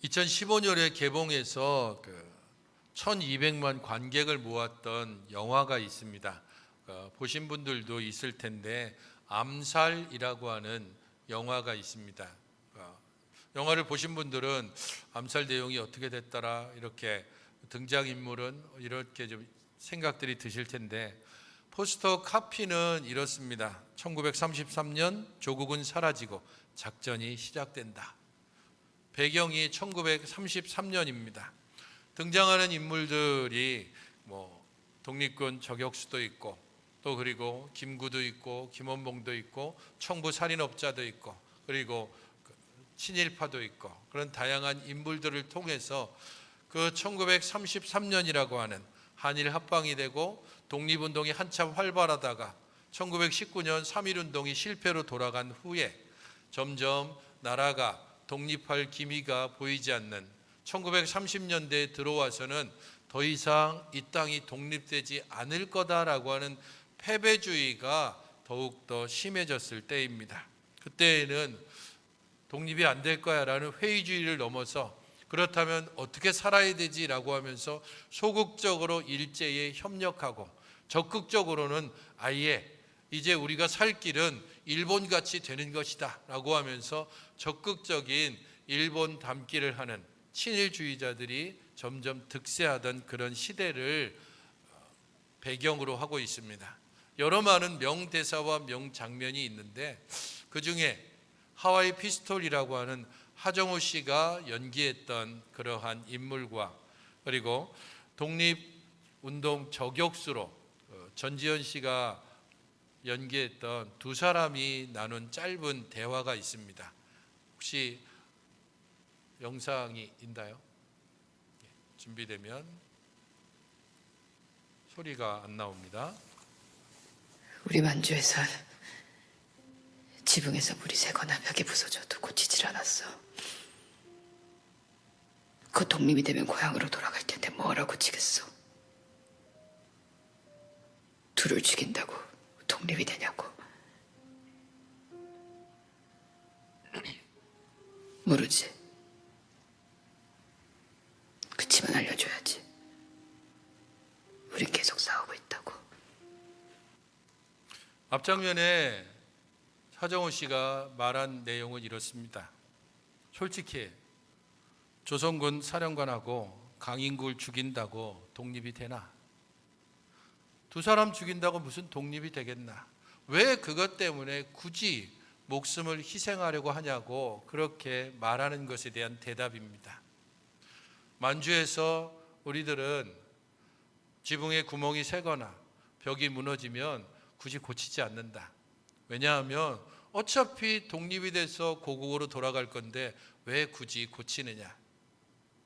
2015년에 개봉해서 1200만 관객을 모았던 영화가 있습니다. 보신 분들도 있을 텐데 암살이라고 하는 영화가 있습니다. 영화를 보신 분들은 암살 내용이 어떻게 됐더라, 이렇게 등장인물은 이렇게 좀 생각들이 드실 텐데, 포스터 카피는 이렇습니다. 1933년 조국은 사라지고 작전이 시작된다. 배경이 1933년입니다. 등장하는 인물들이 독립군 저격수도 있고, 또 그리고 김구도 있고, 김원봉도 있고, 청부 살인업자도 있고, 그리고 친일파도 있고, 그런 다양한 인물들을 통해서 그 1933년이라고 하는 한일 합방이 되고 독립운동이 한참 활발하다가 1919년 3.1운동이 실패로 돌아간 후에 점점 나라가 독립할 기미가 보이지 않는 1930년대에 들어와서는 더 이상 이 땅이 독립되지 않을 거다라고 하는 패배주의가 더욱더 심해졌을 때입니다. 그때에는 독립이 안 될 거야 라는 회의주의를 넘어서 그렇다면 어떻게 살아야 되지라고 하면서 소극적으로 일제에 협력하고, 적극적으로는 아예 이제 우리가 살 길은 일본같이 되는 것이다 라고 하면서 적극적인 일본 닮기를 하는 친일주의자들이 점점 득세하던 그런 시대를 배경으로 하고 있습니다. 여러 많은 명대사와 명장면이 있는데, 그 중에 하와이 피스톨이라고 하는 하정우 씨가 연기했던 그러한 인물과, 그리고 독립운동 저격수로 전지현 씨가 연기했던 두 사람이 나눈 짧은 대화가 있습니다. 혹시 영상이 있나요? 준비되면. 소리가 안 나옵니다. 우리 만주에선 지붕에서 물이 새거나 벽이 부서져도 고치질 않았어. 곧 독립이 되면 고향으로 돌아갈 텐데 뭐하러 고치겠어? 둘을 죽인다고 독립이 되냐고. 모르지. 그치만 알려줘야지. 우린 계속 싸우고 있다고. 앞장면에 하정우 씨가 말한 내용은 이렇습니다. 솔직히 조선군 사령관하고 강인국을 죽인다고 독립이 되나? 두 사람 죽인다고 무슨 독립이 되겠나? 왜 그것 때문에 굳이 목숨을 희생하려고 하냐고 그렇게 말하는 것에 대한 대답입니다. 만주에서 우리들은 지붕에 구멍이 새거나 벽이 무너지면 굳이 고치지 않는다. 왜냐하면 어차피 독립이 돼서 고국으로 돌아갈 건데 왜 굳이 고치느냐.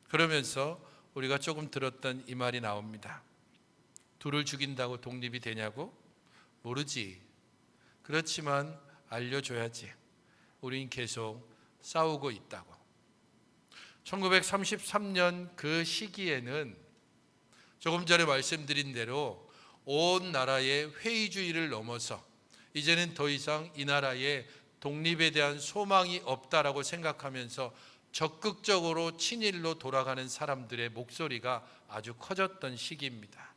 그러면서 우리가 조금 들었던 이 말이 나옵니다. 둘을 죽인다고 독립이 되냐고? 모르지. 그렇지만 알려줘야지. 우린 계속 싸우고 있다고. 1933년 그 시기에는 조금 전에 말씀드린 대로 온 나라의 회의주의를 넘어서 이제는 더 이상 이 나라에 독립에 대한 소망이 없다라고 생각하면서 적극적으로 친일로 돌아가는 사람들의 목소리가 아주 커졌던 시기입니다.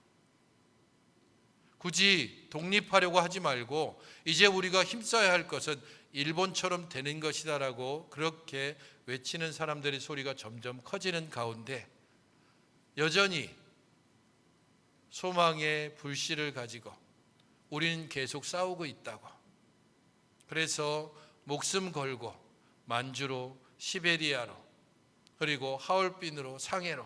굳이 독립하려고 하지 말고 이제 우리가 힘써야 할 것은 일본처럼 되는 것이다라고 그렇게 외치는 사람들의 소리가 점점 커지는 가운데 여전히 소망의 불씨를 가지고 우리는 계속 싸우고 있다고. 그래서 목숨 걸고 만주로, 시베리아로, 그리고 하얼빈으로, 상해로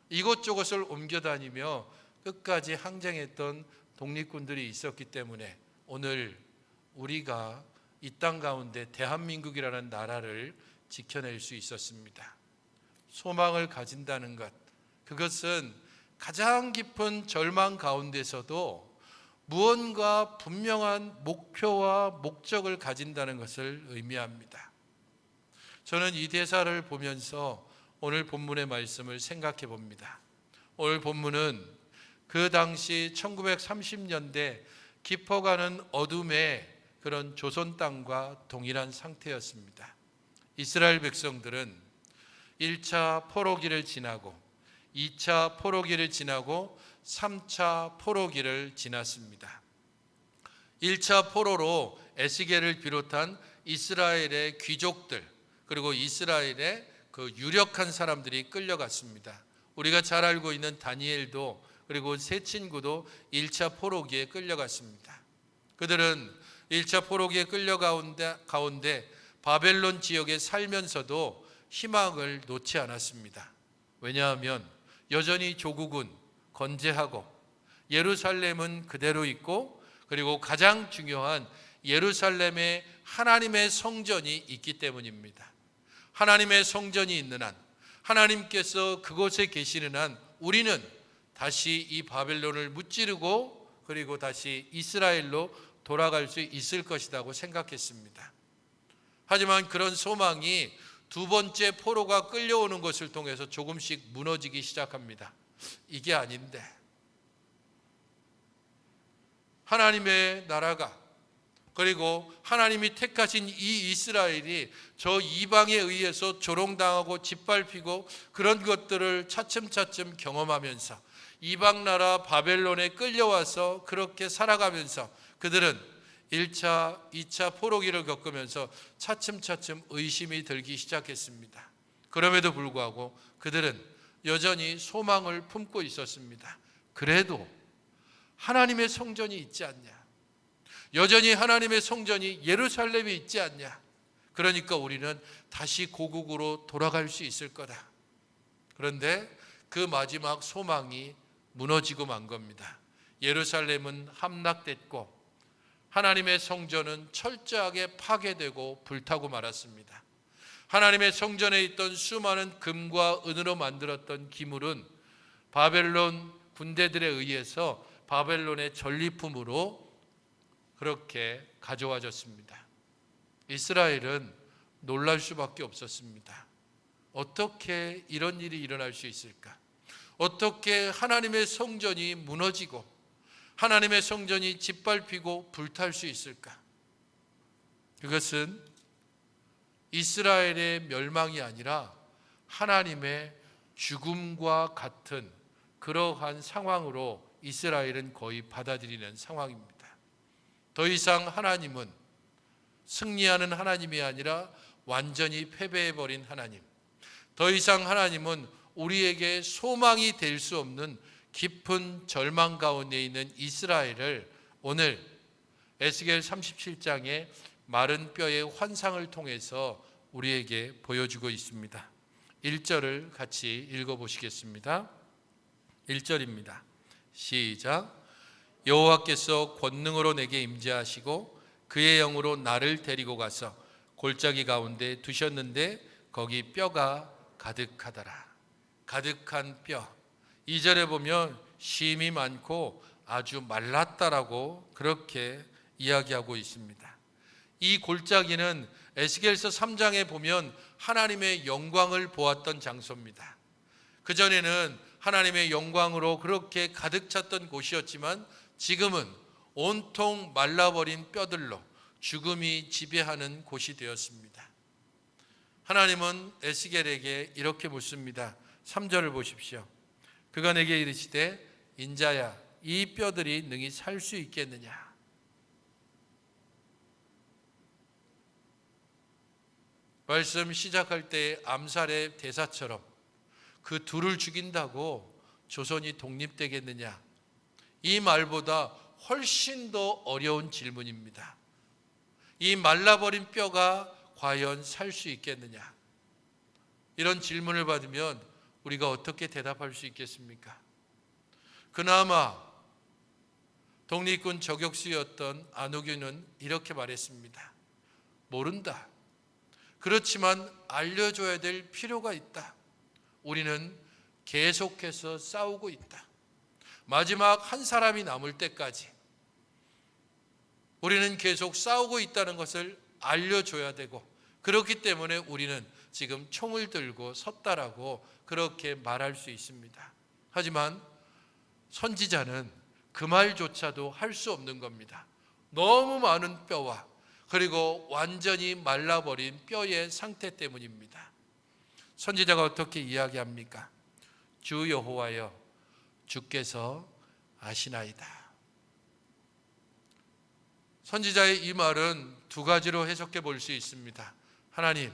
이곳저곳을 옮겨다니며 끝까지 항쟁했던 독립군들이 있었기 때문에 오늘 우리가 이 땅 가운데 대한민국이라는 나라를 지켜낼 수 있었습니다. 소망을 가진다는 것, 그것은 가장 깊은 절망 가운데서도 무언가 분명한 목표와 목적을 가진다는 것을 의미합니다. 저는 이 대사를 보면서 오늘 본문의 말씀을 생각해 봅니다. 오늘 본문은 그 당시 1930년대 깊어가는 어둠의 그런 조선 땅과 동일한 상태였습니다. 이스라엘 백성들은 1차 포로기를 지나고 2차 포로기를 지나고 3차 포로기를 지났습니다. 1차 포로로 에스겔을 비롯한 이스라엘의 귀족들 그리고 이스라엘의 그 유력한 사람들이 끌려갔습니다. 우리가 잘 알고 있는 다니엘도 그리고 세 친구도 1차 포로기에 끌려갔습니다. 그들은 1차 포로기에 가운데 바벨론 지역에 살면서도 희망을 놓지 않았습니다. 왜냐하면 여전히 조국은 건재하고 예루살렘은 그대로 있고 그리고 가장 중요한 예루살렘에 하나님의 성전이 있기 때문입니다. 하나님의 성전이 있는 한, 하나님께서 그곳에 계시는 한 우리는 다시 이 바벨론을 무찌르고 그리고 다시 이스라엘로 돌아갈 수 있을 것이라고 생각했습니다. 하지만 그런 소망이 두 번째 포로가 끌려오는 것을 통해서 조금씩 무너지기 시작합니다. 이게 아닌데 하나님의 나라가 그리고 하나님이 택하신 이 이스라엘이 저 이방에 의해서 조롱당하고 짓밟히고 그런 것들을 차츰차츰 경험하면서 이방 나라 바벨론에 끌려와서 그렇게 살아가면서 그들은 1차, 2차 포로기를 겪으면서 차츰차츰 의심이 들기 시작했습니다. 그럼에도 불구하고 그들은 여전히 소망을 품고 있었습니다. 그래도 하나님의 성전이 있지 않냐? 여전히 하나님의 성전이 예루살렘에 있지 않냐? 그러니까 우리는 다시 고국으로 돌아갈 수 있을 거다. 그런데 그 마지막 소망이 무너지고 만 겁니다. 예루살렘은 함락됐고 하나님의 성전은 철저하게 파괴되고 불타고 말았습니다. 하나님의 성전에 있던 수많은 금과 은으로 만들었던 기물은 바벨론 군대들에 의해서 바벨론의 전리품으로 그렇게 가져와졌습니다. 이스라엘은 놀랄 수밖에 없었습니다. 어떻게 이런 일이 일어날 수 있을까? 어떻게 하나님의 성전이 무너지고 하나님의 성전이 짓밟히고 불탈 수 있을까? 그것은 이스라엘의 멸망이 아니라 하나님의 죽음과 같은 그러한 상황으로 이스라엘은 거의 받아들이는 상황입니다. 더 이상 하나님은 승리하는 하나님이 아니라 완전히 패배해버린 하나님. 더 이상 하나님은 우리에게 소망이 될 수 없는 깊은 절망 가운데 있는 이스라엘을 오늘 에스겔 37장의 마른 뼈의 환상을 통해서 우리에게 보여주고 있습니다. 1절을 같이 읽어보시겠습니다. 1절입니다. 시작. 여호와께서 권능으로 내게 임재하시고 그의 영으로 나를 데리고 가서 골짜기 가운데 두셨는데 거기 뼈가 가득하더라. 가득한 뼈. 2절에 보면 쉼이 많고 아주 말랐다라고 그렇게 이야기하고 있습니다. 이 골짜기는 에스겔서 3장에 보면 하나님의 영광을 보았던 장소입니다. 그전에는 하나님의 영광으로 그렇게 가득 찼던 곳이었지만 지금은 온통 말라버린 뼈들로 죽음이 지배하는 곳이 되었습니다. 하나님은 에스겔에게 이렇게 묻습니다. 3절을 보십시오. 그가 내게 이르시되 인자야 이 뼈들이 능히 살 수 있겠느냐? 말씀 시작할 때 암살의 대사처럼 그 둘을 죽인다고 조선이 독립되겠느냐? 이 말보다 훨씬 더 어려운 질문입니다. 이 말라버린 뼈가 과연 살 수 있겠느냐? 이런 질문을 받으면 우리가 어떻게 대답할 수 있겠습니까? 그나마 독립군 저격수였던 안우균은 이렇게 말했습니다. 모른다. 그렇지만 알려줘야 될 필요가 있다. 우리는 계속해서 싸우고 있다. 마지막 한 사람이 남을 때까지 우리는 계속 싸우고 있다는 것을 알려줘야 되고 그렇기 때문에 우리는 지금 총을 들고 섰다라고 그렇게 말할 수 있습니다. 하지만 선지자는 그 말조차도 할 수 없는 겁니다. 너무 많은 뼈와 그리고 완전히 말라버린 뼈의 상태 때문입니다. 선지자가 어떻게 이야기합니까? 주 여호와여, 주께서 아시나이다. 선지자의 이 말은 두 가지로 해석해 볼 수 있습니다. 하나님,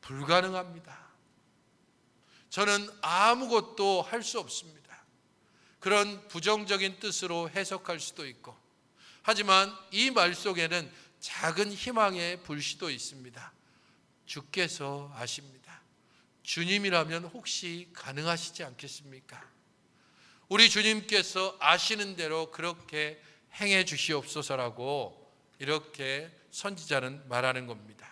불가능합니다. 저는 아무것도 할 수 없습니다. 그런 부정적인 뜻으로 해석할 수도 있고, 하지만 이 말 속에는 작은 희망의 불씨도 있습니다. 주께서 아십니다. 주님이라면 혹시 가능하시지 않겠습니까? 우리 주님께서 아시는 대로 그렇게 행해 주시옵소서라고 이렇게 선지자는 말하는 겁니다.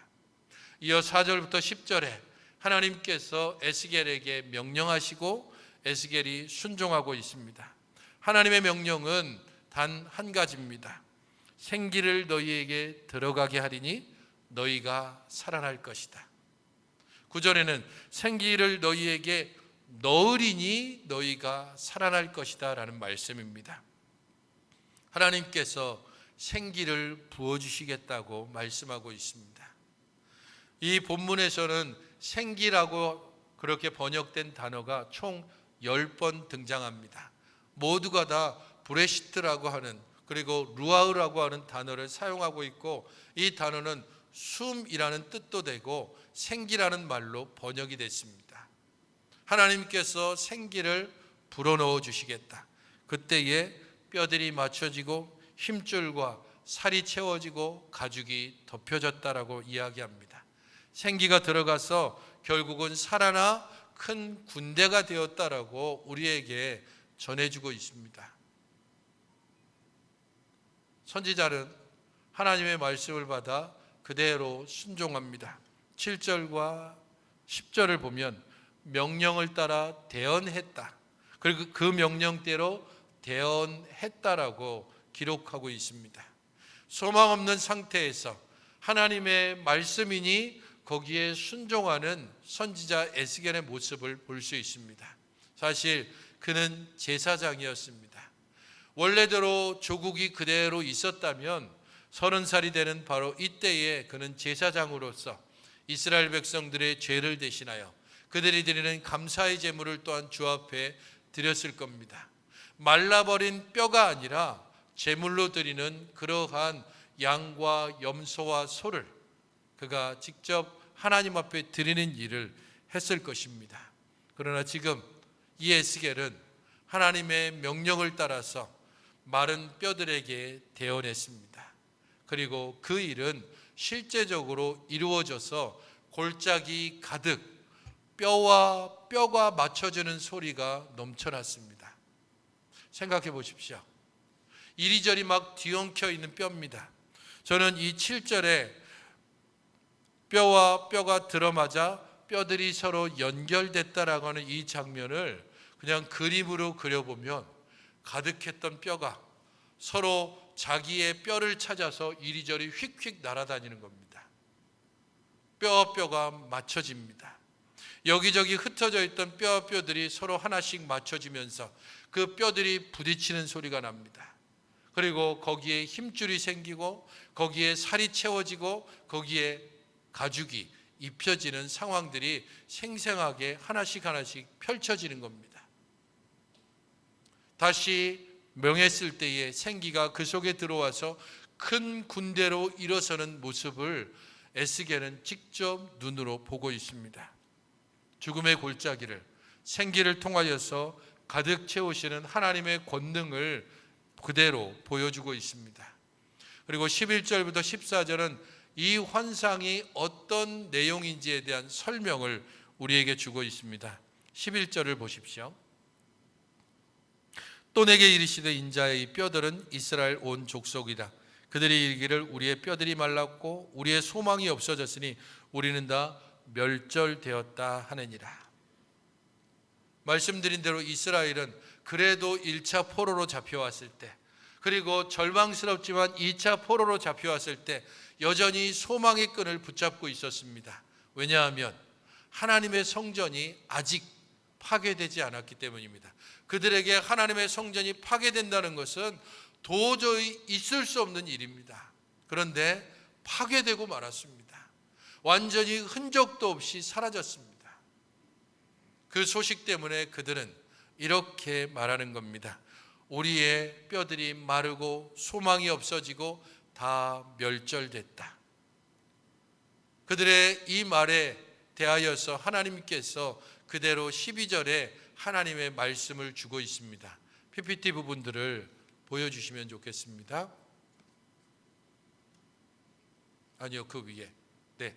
이어 4절부터 10절에 하나님께서 에스겔에게 명령하시고 에스겔이 순종하고 있습니다. 하나님의 명령은 단 한 가지입니다. 생기를 너희에게 들어가게 하리니 너희가 살아날 것이다. 9절에는 생기를 너희에게 넣으리니 너희가 살아날 것이다 라는 말씀입니다. 하나님께서 생기를 부어주시겠다고 말씀하고 있습니다. 이 본문에서는 생기라고 그렇게 번역된 단어가 총 10번 등장합니다. 모두가 다 브레시트라고 하는, 그리고 루아흐라고 하는 단어를 사용하고 있고, 이 단어는 숨이라는 뜻도 되고 생기라는 말로 번역이 됐습니다. 하나님께서 생기를 불어넣어 주시겠다. 그때에 뼈들이 맞춰지고 힘줄과 살이 채워지고 가죽이 덮여졌다라고 이야기합니다. 생기가 들어가서 결국은 살아나 큰 군대가 되었다라고 우리에게 전해주고 있습니다. 선지자는 하나님의 말씀을 받아 그대로 순종합니다. 7절과 10절을 보면 명령을 따라 대언했다. 그리고 그 명령대로 대언했다라고 기록하고 있습니다. 소망 없는 상태에서 하나님의 말씀이니 거기에 순종하는 선지자 에스겔의 모습을 볼 수 있습니다. 사실 그는 제사장이었습니다. 원래대로 조국이 그대로 있었다면 30살이 되는 바로 이때에 그는 제사장으로서 이스라엘 백성들의 죄를 대신하여 그들이 드리는 감사의 제물을 또한 주 앞에 드렸을 겁니다. 말라버린 뼈가 아니라 제물로 드리는 그러한 양과 염소와 소를 그가 직접 하나님 앞에 드리는 일을 했을 것입니다. 그러나 지금 이 에스겔은 하나님의 명령을 따라서 마른 뼈들에게 대언했습니다. 그리고 그 일은 실제적으로 이루어져서 골짜기 가득 뼈와 뼈가 맞춰지는 소리가 넘쳐났습니다. 생각해 보십시오. 이리저리 막 뒤엉켜 있는 뼈입니다. 저는 이 7절에 뼈와 뼈가 들어맞아 뼈들이 서로 연결됐다라고 하는 이 장면을 그냥 그림으로 그려보면 가득했던 뼈가 서로 자기의 뼈를 찾아서 이리저리 휙휙 날아다니는 겁니다. 뼈와 뼈가 맞춰집니다. 여기저기 흩어져 있던 뼈와 뼈들이 서로 하나씩 맞춰지면서 그 뼈들이 부딪히는 소리가 납니다. 그리고 거기에 힘줄이 생기고 거기에 살이 채워지고 거기에 가죽이 입혀지는 상황들이 생생하게 하나씩 하나씩 펼쳐지는 겁니다. 다시 명했을 때에 생기가 그 속에 들어와서 큰 군대로 일어서는 모습을 에스겔은 직접 눈으로 보고 있습니다. 죽음의 골짜기를 생기를 통하여서 가득 채우시는 하나님의 권능을 그대로 보여주고 있습니다. 그리고 11절부터 14절은 이 환상이 어떤 내용인지에 대한 설명을 우리에게 주고 있습니다. 11절을 보십시오. 또 내게 이르시되 인자의 이 뼈들은 이스라엘 온 족속이다. 그들이 이르기를 우리의 뼈들이 말랐고 우리의 소망이 없어졌으니 우리는 다 멸절되었다 하느니라. 말씀드린 대로 이스라엘은 그래도 1차 포로로 잡혀왔을 때, 그리고 절망스럽지만 2차 포로로 잡혀왔을 때 여전히 소망의 끈을 붙잡고 있었습니다. 왜냐하면 하나님의 성전이 아직 파괴되지 않았기 때문입니다. 그들에게 하나님의 성전이 파괴된다는 것은 도저히 있을 수 없는 일입니다. 그런데 파괴되고 말았습니다. 완전히 흔적도 없이 사라졌습니다. 그 소식 때문에 그들은 이렇게 말하는 겁니다. 우리의 뼈들이 마르고 소망이 없어지고 다 멸절됐다. 그들의 이 말에 대하여서 하나님께서 그대로 12절에 하나님의 말씀을 주고 있습니다. PPT 부분들을 보여주시면 좋겠습니다. 아니요, 그 위에. 네.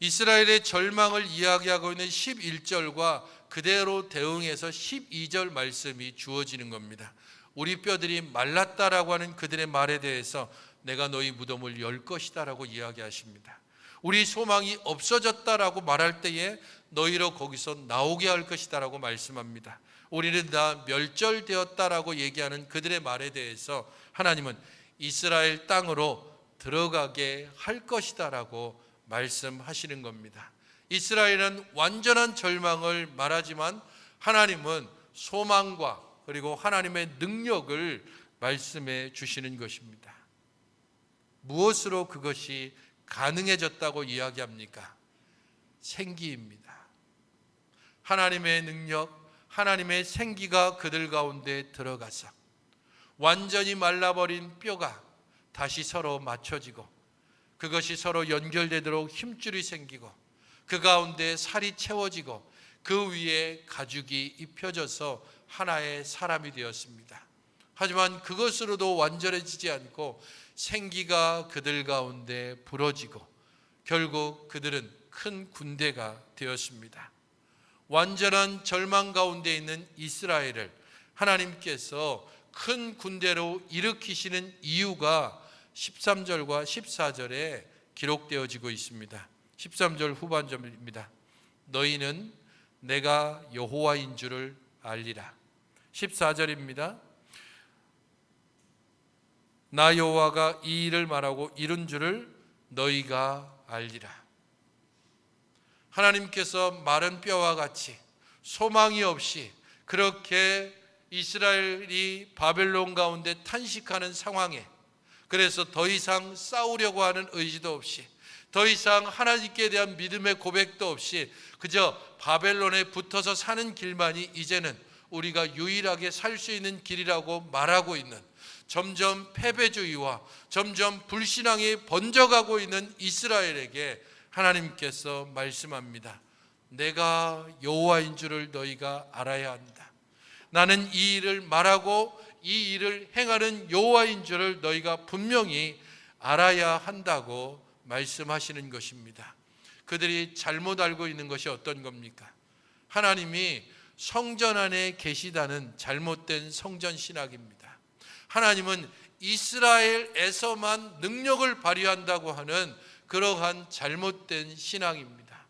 이스라엘의 절망을 이야기하고 있는 11절과 그대로 대응해서 12절 말씀이 주어지는 겁니다. 우리 뼈들이 말랐다라고 하는 그들의 말에 대해서 내가 너희 무덤을 열 것이다 라고 이야기하십니다. 우리 소망이 없어졌다라고 말할 때에 너희로 거기서 나오게 할 것이다 라고 말씀합니다. 우리는 다 멸절되었다라고 얘기하는 그들의 말에 대해서 하나님은 이스라엘 땅으로 들어가게 할 것이다 라고 말씀하시는 겁니다. 이스라엘은 완전한 절망을 말하지만 하나님은 소망과 그리고 하나님의 능력을 말씀해 주시는 것입니다. 무엇으로 그것이 가능해졌다고 이야기합니까? 생기입니다. 하나님의 능력, 하나님의 생기가 그들 가운데 들어가서 완전히 말라버린 뼈가 다시 서로 맞춰지고 그것이 서로 연결되도록 힘줄이 생기고 그 가운데 살이 채워지고 그 위에 가죽이 입혀져서 하나의 사람이 되었습니다. 하지만 그것으로도 완전해지지 않고 생기가 그들 가운데 부러지고 결국 그들은 큰 군대가 되었습니다. 완전한 절망 가운데 있는 이스라엘을 하나님께서 큰 군대로 일으키시는 이유가 13절과 14절에 기록되어지고 있습니다. 13절 후반절입니다. 너희는 내가 여호와인 줄을 알리라. 14절입니다. 나 여호와가 이 일을 말하고 이룬 줄을 너희가 알리라. 하나님께서 마른 뼈와 같이 소망이 없이 그렇게 이스라엘이 바벨론 가운데 탄식하는 상황에 그래서 더 이상 싸우려고 하는 의지도 없이 더 이상 하나님께 대한 믿음의 고백도 없이 그저 바벨론에 붙어서 사는 길만이 이제는 우리가 유일하게 살 수 있는 길이라고 말하고 있는 점점 패배주의와 점점 불신앙이 번져가고 있는 이스라엘에게 하나님께서 말씀합니다. 내가 여호와인 줄을 너희가 알아야 한다. 나는 이 일을 말하고 이 일을 행하는 여호와인 줄을 너희가 분명히 알아야 한다고 말씀하시는 것입니다. 그들이 잘못 알고 있는 것이 어떤 겁니까? 하나님이 성전 안에 계시다는 잘못된 성전 신학입니다. 하나님은 이스라엘에서만 능력을 발휘한다고 하는 그러한 잘못된 신앙입니다.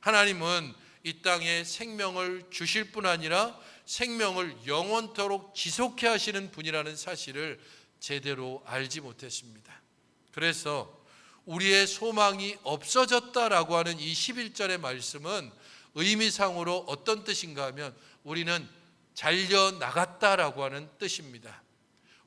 하나님은 이 땅에 생명을 주실 뿐 아니라 생명을 영원토록 지속해 하시는 분이라는 사실을 제대로 알지 못했습니다. 그래서 우리의 소망이 없어졌다라고 하는 이 11절의 말씀은 의미상으로 어떤 뜻인가 하면 우리는 잘려나갔다라고 하는 뜻입니다.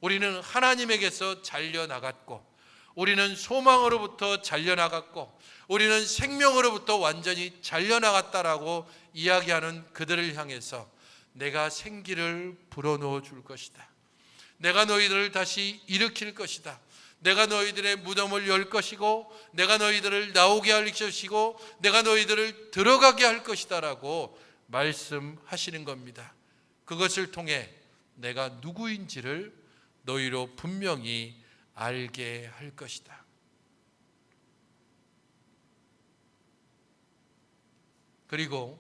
우리는 하나님에게서 잘려나갔고 우리는 소망으로부터 잘려나갔고 우리는 생명으로부터 완전히 잘려나갔다라고 이야기하는 그들을 향해서 내가 생기를 불어넣어 줄 것이다. 내가 너희들을 다시 일으킬 것이다. 내가 너희들의 무덤을 열 것이고 내가 너희들을 나오게 할 것이고 내가 너희들을 들어가게 할 것이다 라고 말씀하시는 겁니다. 그것을 통해 내가 누구인지를 너희로 분명히 알게 할 것이다. 그리고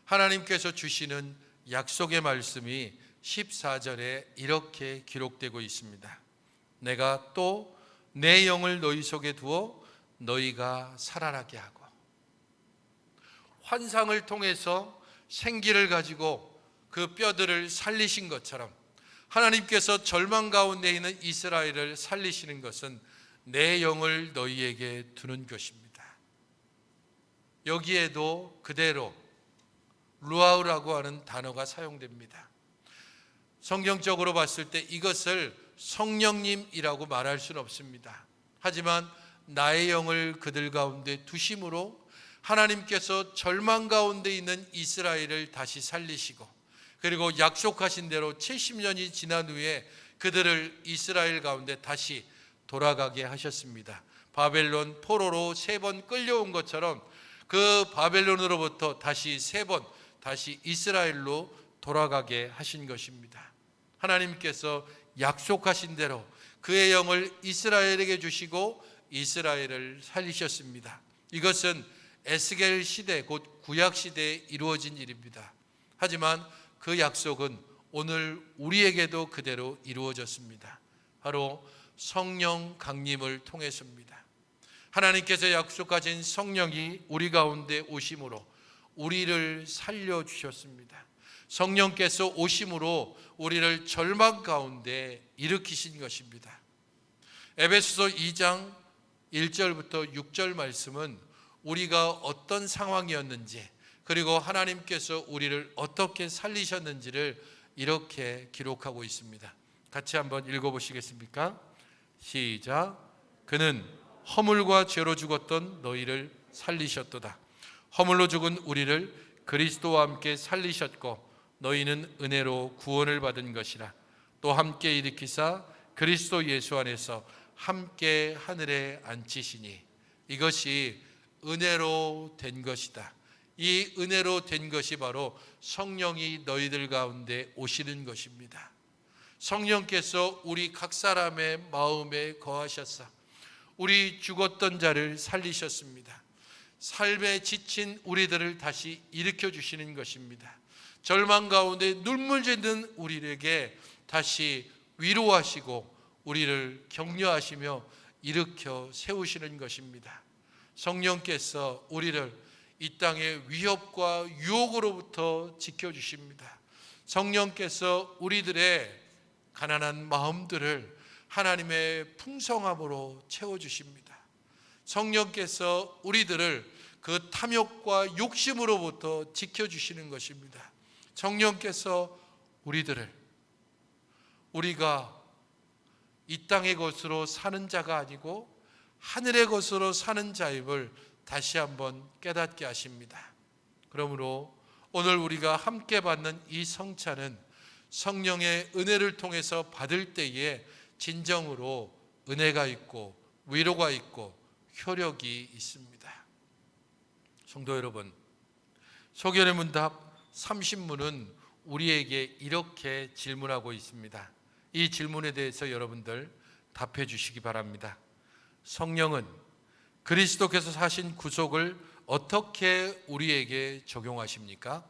하나님께서 주시는 약속의 말씀이 14절에 이렇게 기록되고 있습니다. 내가 또 내 영을 너희 속에 두어 너희가 살아나게 하고 환상을 통해서 생기를 가지고 그 뼈들을 살리신 것처럼 하나님께서 절망 가운데 있는 이스라엘을 살리시는 것은 내 영을 너희에게 두는 것입니다. 여기에도 그대로 루아우라고 하는 단어가 사용됩니다. 성경적으로 봤을 때 이것을 성령님이라고 말할 수는 없습니다. 하지만 나의 영을 그들 가운데 두심으로 하나님께서 절망 가운데 있는 이스라엘을 다시 살리시고, 그리고 약속하신 대로 70년이 지난 후에 그들을 이스라엘 가운데 다시 돌아가게 하셨습니다. 바벨론 포로로 3번 끌려온 것처럼 그 바벨론으로부터 다시 3번 다시 이스라엘로 돌아가게 하신 것입니다. 하나님께서 약속하신 대로 그의 영을 이스라엘에게 주시고 이스라엘을 살리셨습니다. 이것은 에스겔 시대, 곧 구약 시대에 이루어진 일입니다. 하지만 그 약속은 오늘 우리에게도 그대로 이루어졌습니다. 바로 성령 강림을 통해서입니다. 하나님께서 약속하신 성령이 우리 가운데 오심으로 우리를 살려주셨습니다. 성령께서 오심으로 우리를 절망 가운데 일으키신 것입니다. 에베소서 2장 1절부터 6절 말씀은 우리가 어떤 상황이었는지, 그리고 하나님께서 우리를 어떻게 살리셨는지를 이렇게 기록하고 있습니다. 같이 한번 읽어보시겠습니까? 시작. 그는 허물과 죄로 죽었던 너희를 살리셨도다. 허물로 죽은 우리를 그리스도와 함께 살리셨고 너희는 은혜로 구원을 받은 것이라. 또 함께 일으키사 그리스도 예수 안에서 함께 하늘에 앉히시니. 이것이 은혜로 된 것이다. 이 은혜로 된 것이 바로 성령이 너희들 가운데 오시는 것입니다. 성령께서 우리 각 사람의 마음에 거하셔서 우리 죽었던 자를 살리셨습니다. 삶에 지친 우리들을 다시 일으켜 주시는 것입니다. 절망 가운데 눈물 짓는 우리에게 다시 위로하시고 우리를 격려하시며 일으켜 세우시는 것입니다. 성령께서 우리를 이 땅의 위협과 유혹으로부터 지켜주십니다. 성령께서 우리들의 가난한 마음들을 하나님의 풍성함으로 채워주십니다. 성령께서 우리들을 그 탐욕과 욕심으로부터 지켜주시는 것입니다. 성령께서 우리가 이 땅의 것으로 사는 자가 아니고 하늘의 것으로 사는 자임을 다시 한번 깨닫게 하십니다. 그러므로 오늘 우리가 함께 받는 이 성찬은 성령의 은혜를 통해서 받을 때에 진정으로 은혜가 있고 위로가 있고 효력이 있습니다. 성도 여러분, 소견의 문답 30문은 우리에게 이렇게 질문하고 있습니다. 이 질문에 대해서 여러분들 답해 주시기 바랍니다. 성령은 그리스도께서 사신 구속을 어떻게 우리에게 적용하십니까?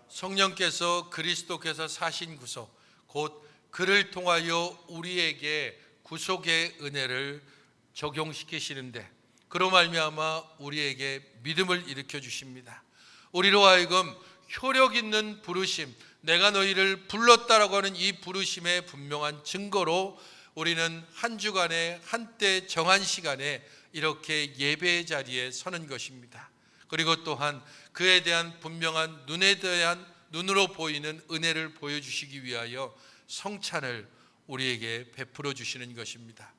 성령께서 그리스도께서 사신 구속, 곧 그를 통하여 우리에게 구속의 은혜를 적용시키시는데, 그로 말미암아 우리에게 믿음을 일으켜 주십니다. 우리로 하여금 효력 있는 부르심, 내가 너희를 불렀다라고 하는 이 부르심의 분명한 증거로 우리는 한 주간에 한때 정한 시간에 이렇게 예배의 자리에 서는 것입니다. 그리고 또한 그에 대한 분명한 눈으로 보이는 은혜를 보여주시기 위하여 성찬을 우리에게 베풀어 주시는 것입니다.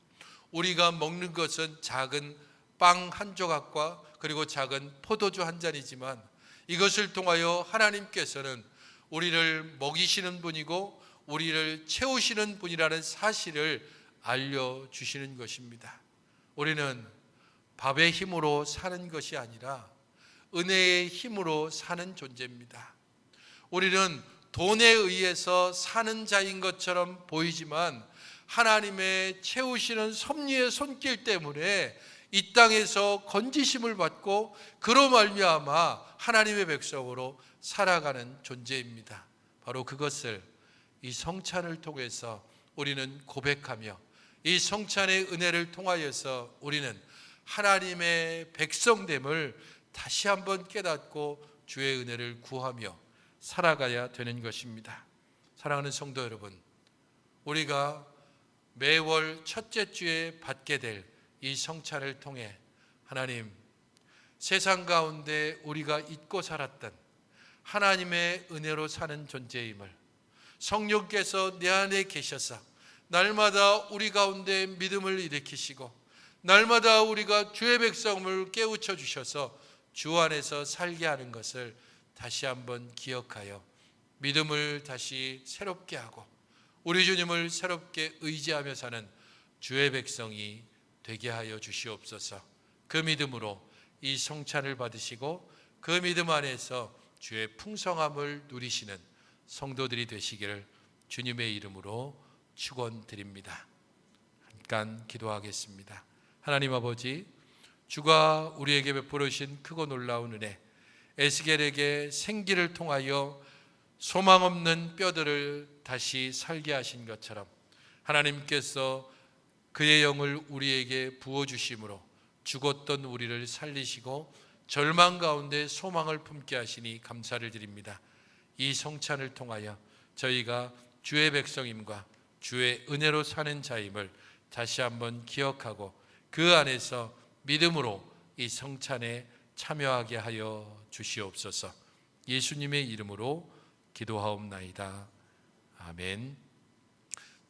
우리가 먹는 것은 작은 빵 한 조각과 그리고 작은 포도주 한 잔이지만 이것을 통하여 하나님께서는 우리를 먹이시는 분이고 우리를 채우시는 분이라는 사실을 알려주시는 것입니다. 우리는 밥의 힘으로 사는 것이 아니라 은혜의 힘으로 사는 존재입니다. 우리는 돈에 의해서 사는 자인 것처럼 보이지만 하나님의 채우시는 섭리의 손길 때문에 이 땅에서 건지심을 받고 그로 말미암아 하나님의 백성으로 살아가는 존재입니다. 바로 그것을 이 성찬을 통해서 우리는 고백하며 이 성찬의 은혜를 통하여서 우리는 하나님의 백성됨을 다시 한번 깨닫고 주의 은혜를 구하며 살아가야 되는 것입니다. 사랑하는 성도 여러분, 우리가 매월 첫째 주에 받게 될 이 성찬을 통해 하나님, 세상 가운데 우리가 잊고 살았던 하나님의 은혜로 사는 존재임을, 성령께서 내 안에 계셔서 날마다 우리 가운데 믿음을 일으키시고 날마다 우리가 주의 백성을 깨우쳐 주셔서 주 안에서 살게 하는 것을 다시 한번 기억하여 믿음을 다시 새롭게 하고 우리 주님을 새롭게 의지하며 사는 주의 백성이 되게 하여 주시옵소서. 그 믿음으로 이 성찬을 받으시고 그 믿음 안에서 주의 풍성함을 누리시는 성도들이 되시기를 주님의 이름으로 축원드립니다. 잠깐 기도하겠습니다. 하나님 아버지, 주가 우리에게 베풀어 주신 크고 놀라운 은혜, 에스겔에게 생기를 통하여 소망 없는 뼈들을 다시 살게 하신 것처럼 하나님께서 그의 영을 우리에게 부어주심으로 죽었던 우리를 살리시고 절망 가운데 소망을 품게 하시니 감사를 드립니다. 이 성찬을 통하여 저희가 주의 백성임과 주의 은혜로 사는 자임을 다시 한번 기억하고 그 안에서 믿음으로 이 성찬에 참여하게 하여 주시옵소서. 예수님의 이름으로 기도하옵나이다. 아멘.